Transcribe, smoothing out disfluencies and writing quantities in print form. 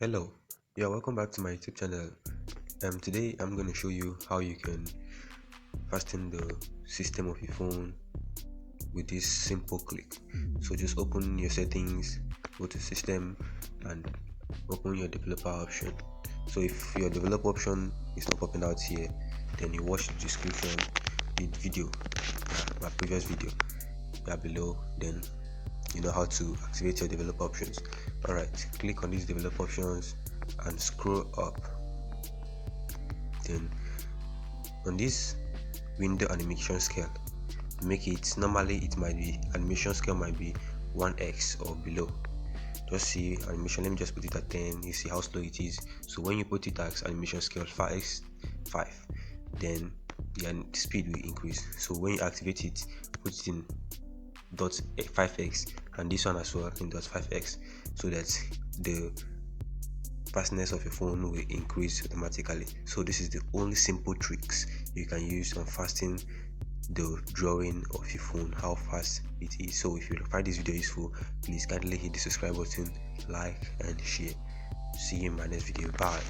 Hello, yeah, welcome back to my YouTube channel. Today I'm going to show you how you can fasten the system of your phone with this simple click. So just open your settings, go to system, and open your developer option. So if your developer option is not popping out here, then you watch the description, the video, my previous video, below. Then you know how to activate your developer options. Alright, click on these developer options and scroll up. Then on this window animation scale, make it normally it might be animation scale might be 1x or below. Just see animation, let me just put it at 10. You see how slow it is. So when you put it as animation scale 5, then the speed will increase. So when you activate it, put it in dot 5x, and this one as well in dot 5x, so that the fastness of your phone will increase automatically. So this is the only simple tricks you can use on fastening the drawing of your phone, how fast it is. So if you find this video useful, please kindly hit the subscribe button, like and share. See you in my next video. Bye.